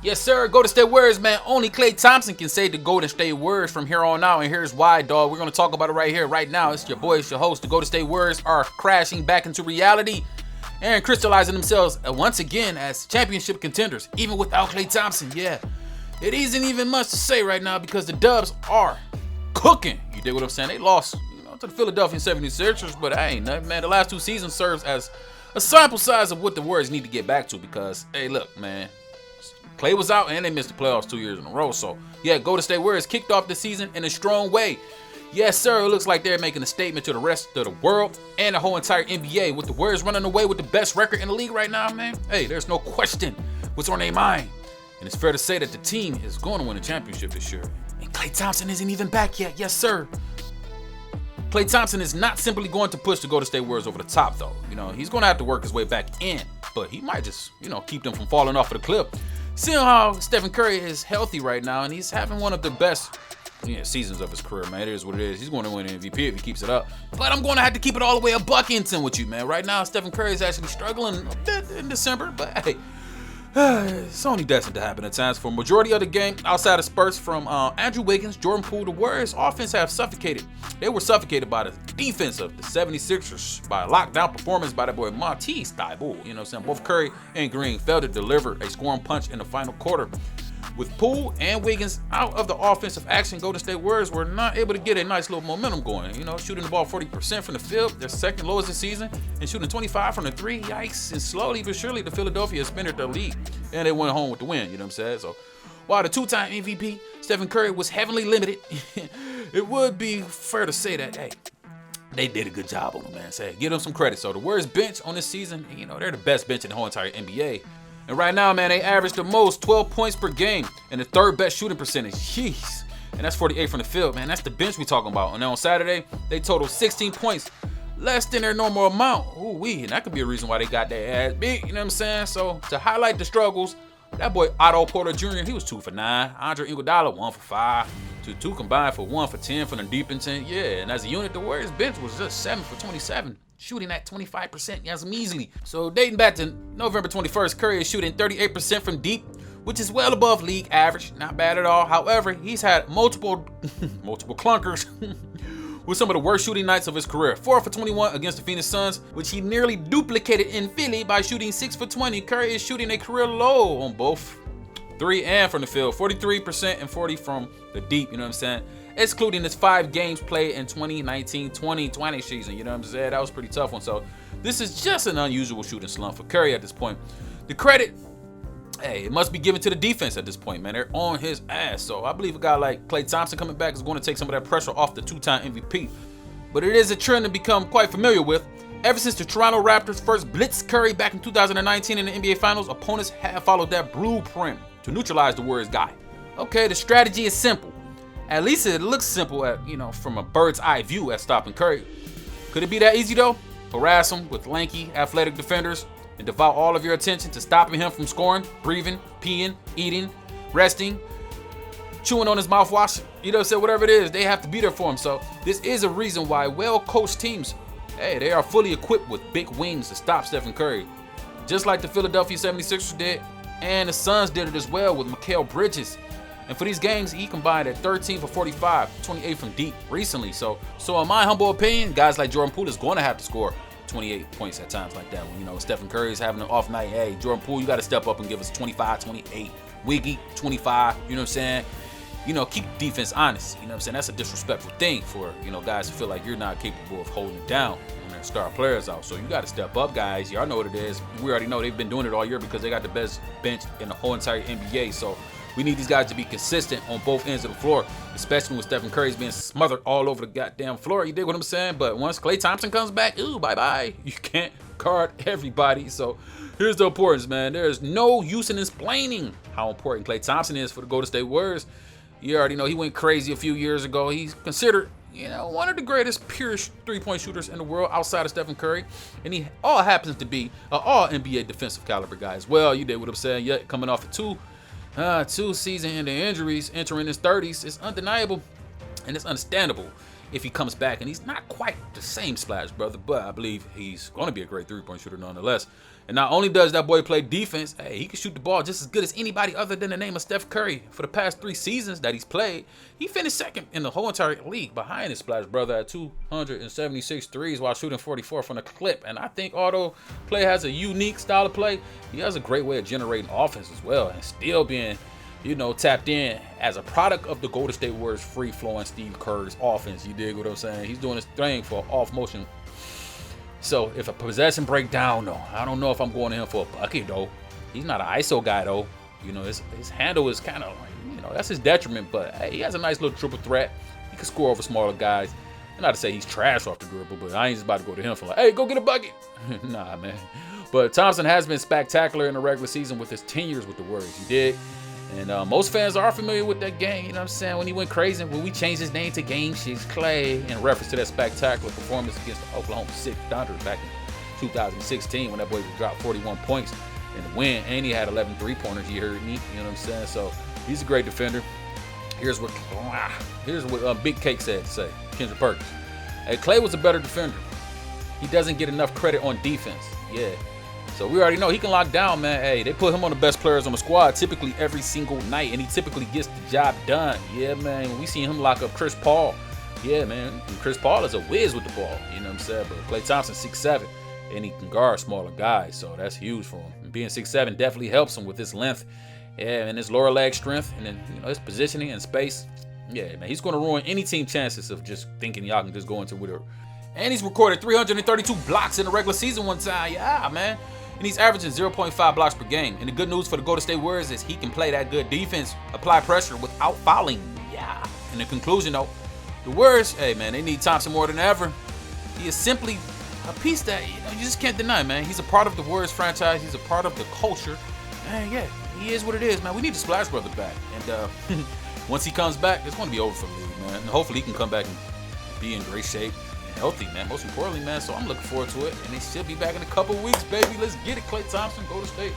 Yes, sir. Golden State Warriors, man. Only Klay Thompson can say the Golden State Warriors from here on out, and here's why, dog. We're going to talk about it right here, right now. It's your boy, it's your host. The Golden State Warriors are crashing back into reality and crystallizing themselves once again as championship contenders, even without Klay Thompson. Yeah, it isn't even much to say right now because the Dubs are cooking. You dig what I'm saying? They lost, to the Philadelphia 76ers, but I ain't nothing, man. The last two seasons serves as a sample size of what the Warriors need to get back to because, hey, look, man, Klay was out and they missed the playoffs 2 years in a row. So, yeah, Golden State Warriors kicked off the season in a strong way. Yes, sir, it looks like they're making a statement to the rest of the world and the whole entire NBA. With the Warriors running away with the best record in the league right now, man, hey, there's no question what's on their mind. And it's fair to say that the team is going to win a championship this year. And Klay Thompson isn't even back yet. Yes, sir. Klay Thompson is not simply going to push the Golden State Warriors over the top, though. He's going to have to work his way back in, but he might just, keep them from falling off of the cliff. Seeing how Stephen Curry is healthy right now, and he's having one of the best seasons of his career, man. It is what it is. He's going to win MVP if he keeps it up. But I'm going to have to keep it all the way a Buckington with you, man. Right now, Stephen Curry is actually struggling a bit in December, but hey, it's only destined to happen at times. For a majority of the game, outside of spurts from Andrew Wiggins, Jordan Poole, the Warriors' offense have suffocated. They were suffocated by the defense of the 76ers, by a lockdown performance by that boy Matisse Thybulle. Both Curry and Green failed to deliver a scoring punch in the final quarter. With Poole and Wiggins out of the offensive action, Golden State Warriors were not able to get a nice little momentum going. Shooting the ball 40% from the field, their second lowest this season, and shooting 25 from the three. Yikes. And slowly but surely, the Philadelphia splintered their lead, and they went home with the win. You know what I'm saying? So, while the two-time MVP, Stephen Curry, was heavily limited, it would be fair to say that, hey, they did a good job on him, man. Give them some credit. So, the Warriors bench on this season, they're the best bench in the whole entire NBA. And right now, man, they average the most 12 points per game and the third best shooting percentage. Jeez. And that's 48 from the field, man. That's the bench we talking about. And then on Saturday, they totaled 16 points, less than their normal amount. Ooh-wee. And that could be a reason why they got their ass beat. You know what I'm saying? So to highlight the struggles, that boy Otto Porter Jr., he was 2 for 9. Andre Iguodala, 1 for 5. 2 combined for 1 for 10 from the deep intent. Yeah, and as a unit, the Warriors bench was just 7 for 27. Shooting at 25%, yes, measly. So dating back to November 21st, Curry is shooting 38% from deep, which is well above league average. Not bad at all. However, he's had multiple clunkers with some of the worst shooting nights of his career. 4 for 21 against the Phoenix Suns, which he nearly duplicated in Philly by shooting 6 for 20. Curry is shooting a career low on both 3 and from the field, 43% and 40 from the deep, you know what I'm saying? Excluding his 5 games played in 2019-2020 season. You know what I'm saying? That was a pretty tough one. So this is just an unusual shooting slump for Curry at this point. The credit, hey, it must be given to the defense at this point, man. They're on his ass. So I believe a guy like Klay Thompson coming back is going to take some of that pressure off the 2-time MVP. But it is a trend to become quite familiar with. Ever since the Toronto Raptors first blitzed Curry back in 2019 in the NBA Finals, opponents have followed that blueprint to neutralize the Warriors guy. Okay, the strategy is simple. At least it looks simple from a bird's eye view at stopping Curry. Could it be that easy though? Harass him with lanky, athletic defenders and devote all of your attention to stopping him from scoring, breathing, peeing, eating, resting, chewing on his mouthwash. Whatever it is, they have to be there for him. So this is a reason why well-coached teams, hey, they are fully equipped with big wings to stop Stephen Curry. Just like the Philadelphia 76ers did, and the Suns did it as well with Mikal Bridges. And for these games, he combined at 13 for 45, 28 from deep recently. So in my humble opinion, guys like Jordan Poole is going to have to score 28 points at times like that. When, Stephen Curry is having an off night, hey, Jordan Poole, you got to step up and give us 25, 28. Wiggy, 25, you know what I'm saying? Keep defense honest. You know what I'm saying? That's a disrespectful thing for, guys to feel like you're not capable of holding it down when their star players out. So you got to step up, guys. Y'all know what it is. We already know they've been doing it all year because they got the best bench in the whole entire NBA. So we need these guys to be consistent on both ends of the floor, especially when Stephen Curry's being smothered all over the goddamn floor. You dig what I'm saying? But once Klay Thompson comes back, ooh, bye-bye. You can't guard everybody. So here's the importance, man. There's no use in explaining how important Klay Thompson is for the Golden State Warriors. You already know he went crazy a few years ago. He's considered, one of the greatest pure three-point shooters in the world outside of Stephen Curry. And he all happens to be an all-NBA defensive caliber guy as well. You did what I'm saying. Yeah, coming off of two season-ending injuries, entering his 30s, it's undeniable and it's understandable if he comes back. And he's not quite the same Splash Brother, but I believe he's going to be a great three-point shooter nonetheless. And not only does that boy play defense, hey, he can shoot the ball just as good as anybody other than the name of Steph Curry. For the past 3 seasons that he's played, he finished second in the whole entire league behind his splash brother at 276 threes while shooting 44 from the clip. And I think although Klay has a unique style of play, he has a great way of generating offense as well and still being, you know, tapped in as a product of the Golden State Warriors free-flowing Steve Kerr's offense. You dig what I'm saying? He's doing his thing for off-motion. So if a possession breakdown, though, I don't know if I'm going to him for a bucket, though. He's not an ISO guy, though. You know, his handle is kind of like, you know, that's his detriment. But, hey, he has a nice little triple threat. He can score over smaller guys. Not to say he's trash off the dribble, but I ain't just about to go to him for like, hey, go get a bucket. Nah, man. But Thompson has been spectacular in the regular season with his 10 years with the Warriors. You dig? And most fans are familiar with that game, you know what I'm saying? When he went crazy, when we changed his name to Game 6 Klay in reference to that spectacular performance against the Oklahoma City Thunder back in 2016 when that boy dropped 41 points in the win. And he had 11 3-pointers, you heard me, you know what I'm saying? So he's a great defender. Here's what Big Cake said to say, Kendrick Perkins. Hey, Klay was a better defender. He doesn't get enough credit on defense. Yeah. So we already know he can lock down, man. Hey, they put him on the best players on the squad typically every single night, and he typically gets the job done. Yeah, man. We seen him lock up Chris Paul. Yeah, man. And Chris Paul is a whiz with the ball. You know what I'm saying? But Klay Thompson 6'7", and he can guard smaller guys, so that's huge for him. And being 6'7" definitely helps him with his length, yeah, and his lower leg strength, and then his positioning and space. Yeah, man. He's going to ruin any team chances of just thinking y'all can just go into whatever. And he's recorded 332 blocks in the regular season one time. Yeah, man. And he's averaging 0.5 blocks per game. And the good news for the Golden State Warriors is he can play that good defense, apply pressure without fouling. Yeah. In the conclusion, though, the Warriors, hey, man, they need Thompson more than ever. He is simply a piece that, you just can't deny, man. He's a part of the Warriors franchise. He's a part of the culture. And, yeah, he is what it is, man. We need the Splash Brother back. And once he comes back, it's going to be over for the league, man. And hopefully he can come back and be in great shape. Healthy, man, most importantly, man. So I'm looking forward to it, and they should be back in a couple weeks, baby. Let's get it. Klay Thompson, Golden State.